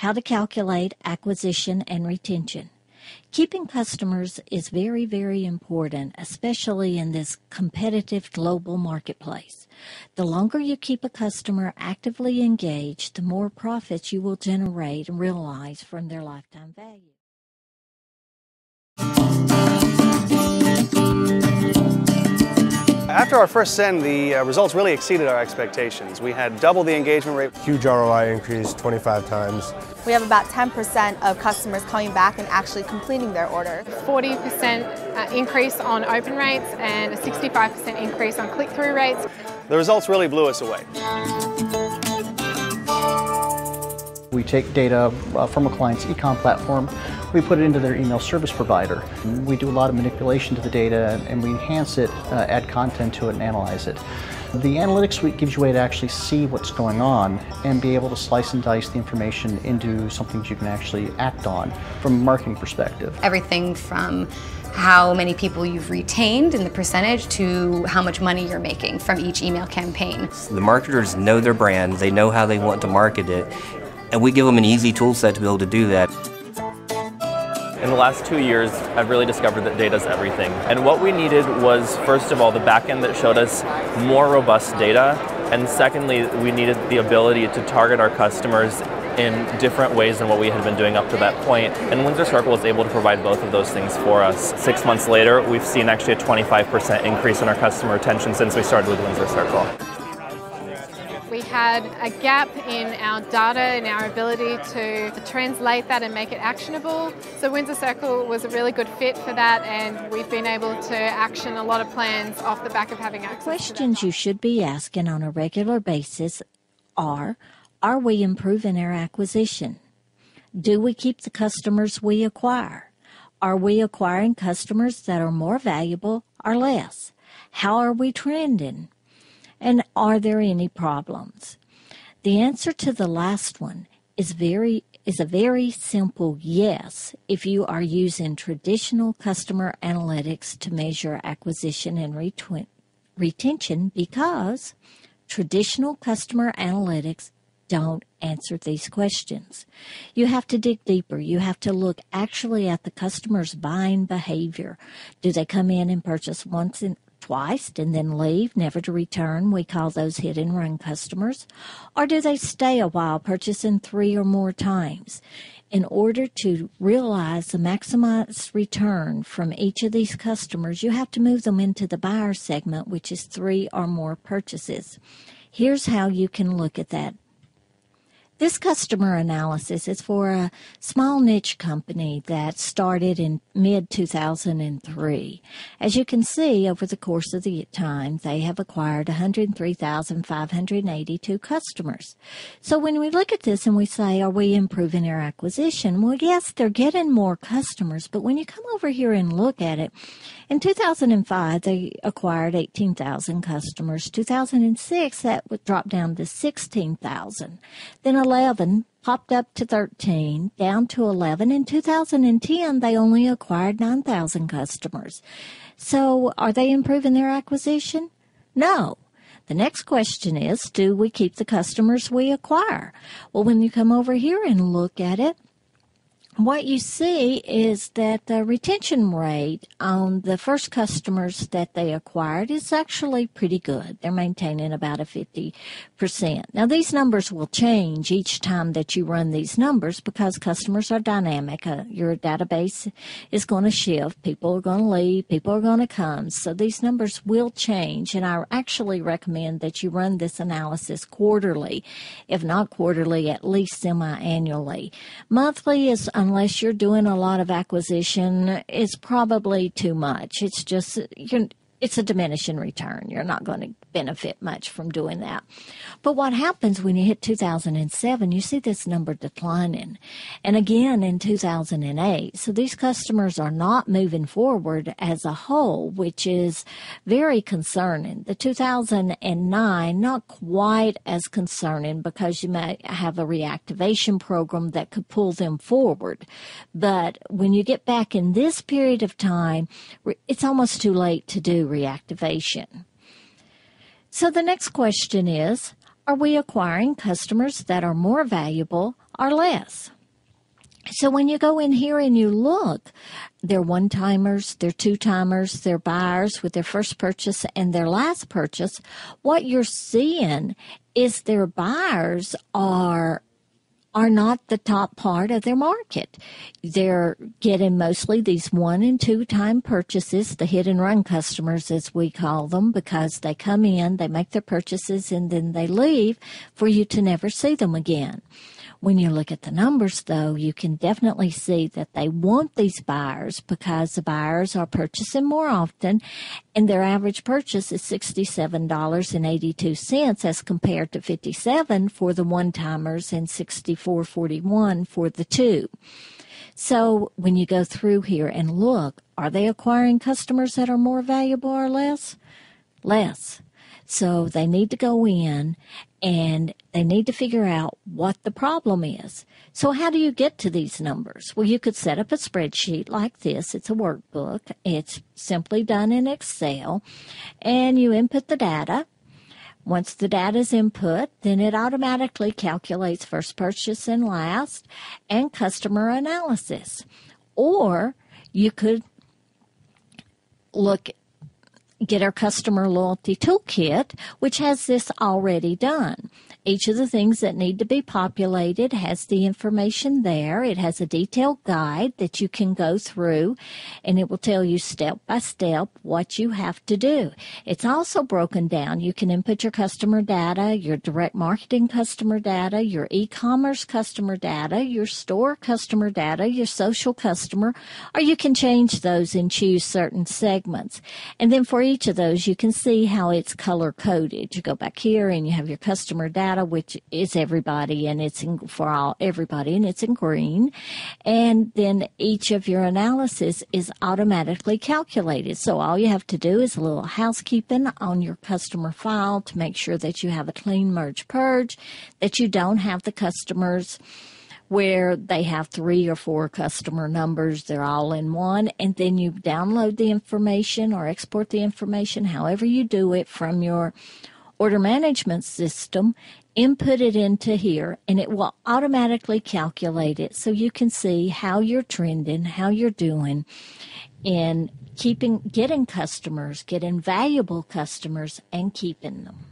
how to calculate acquisition and retention. Keeping customers is very, very important, especially in this competitive global marketplace. The longer you keep a customer actively engaged, the more profits you will generate and realize from their lifetime value. After our first send, the results really exceeded our expectations. We had double the engagement rate. Huge ROI increase, 25 times. We have about 10% of customers coming back and actually completing their order. 40% increase on open rates and a 65% increase on click-through rates. The results really blew us away. We take data from a client's e-com platform, we put it into their email service provider. We do a lot of manipulation to the data and we enhance it, add content to it and analyze it. The analytics suite gives you a way to actually see what's going on and be able to slice and dice the information into something that you can actually act on from a marketing perspective. Everything from how many people you've retained in the percentage to how much money you're making from each email campaign. The marketers know their brand, they know how they want to market it, and we give them an easy tool set to be able to do that. In the last 2 years, I've really discovered that data is everything. And what we needed was, first of all, the back end that showed us more robust data. And secondly, we needed the ability to target our customers in different ways than what we had been doing up to that point. And Windsor Circle was able to provide both of those things for us. 6 months later, we've seen actually a 25% increase in our customer retention since we started with Windsor Circle. We had a gap in our data and our ability to translate that and make it actionable. So Windsor Circle was a really good fit for that, and we've been able to action a lot of plans off the back of having access. Questions you should be asking on a regular basis are we improving our acquisition? Do we keep the customers we acquire? Are we acquiring customers that are more valuable or less? How are we trending? And are there any problems? The answer to the last one is a very simple yes if you are using traditional customer analytics to measure acquisition and retention, because traditional customer analytics don't answer these questions. You have to dig deeper. You have to look actually at the customer's buying behavior. Do they come in and purchase once and twice and then leave, never to return? We call those hit and run customers. Or do they stay a while, purchasing 3 or more times? In order to realize the maximized return from each of these customers, you have to move them into the buyer segment, which is 3 or more purchases. Here's how you can look at that. This customer analysis is for a small niche company that started in mid-2003. As you can see, over the course of the time, they have acquired 103,582 customers. So when we look at this and we say, are we improving our acquisition? Well, yes, they're getting more customers, but when you come over here and look at it, in 2005, they acquired 18,000 customers. 2006, that would drop down to 16,000. Then 11 popped up to 13, down to 11. In 2010, they only acquired 9,000 customers. So are they improving their acquisition? No. The next question is, do we keep the customers we acquire? Well, when you come over here and look at it, what you see is that the retention rate on the first customers that they acquired is actually pretty good. They're maintaining about a 50%. Now, these numbers will change each time that you run these numbers because customers are dynamic. Your database is going to shift. People are going to leave. People are going to come. So these numbers will change, and I actually recommend that you run this analysis quarterly. If not quarterly, at least semi-annually. Monthly is, unless you're doing a lot of acquisition, it's probably too much. It's just, it's a diminishing return. You're not going to benefit much from doing that. But what happens when you hit 2007, you see this number declining. And again in 2008. So these customers are not moving forward as a whole, which is very concerning. The 2009, not quite as concerning because you may have a reactivation program that could pull them forward. But when you get back in this period of time, it's almost too late to do reactivation. So the next question is, are we acquiring customers that are more valuable or less? So when you go in here and you look, they're one-timers, they're two-timers, they're buyers with their first purchase and their last purchase. What you're seeing is their buyers are not the top part of their market. They're getting mostly these 1- and 2-time purchases, the hit-and-run customers as we call them, because they come in, they make their purchases, and then they leave for you to never see them again. When you look at the numbers, though, you can definitely see that they want these buyers because the buyers are purchasing more often, and their average purchase is $67.82 as compared to $57 for the one-timers and $64.41 for the two. So when you go through here and look, are they acquiring customers that are more valuable or less? Less. So they need to go in and they need to figure out what the problem is. So how do you get to these numbers? Well, you could set up a spreadsheet like this. It's a workbook. It's simply done in Excel, and you input the data. Once the data is input, then it automatically calculates first purchase and last and customer analysis. Or you could get our customer loyalty toolkit, which has this already done. Each of the things that need to be populated has the information there. It has a detailed guide that you can go through, and it will tell you step by step what you have to do. It's also broken down. You can input your customer data, your direct marketing customer data, your e-commerce customer data, your store customer data, your social customer, or you can change those and choose certain segments. And then for each of those, you can see how it's color-coded. You go back here and you have your customer data, which is everybody, and it's for everybody, and it's in green. And then each of your analysis is automatically calculated. So all you have to do is a little housekeeping on your customer file to make sure that you have a clean merge purge, that you don't have the customers where they have 3 or 4 customer numbers, they're all in one, and then you download the information or export the information, however you do it, from your order management system, input it into here, and it will automatically calculate it so you can see how you're trending, how you're doing in getting customers, getting valuable customers, and keeping them.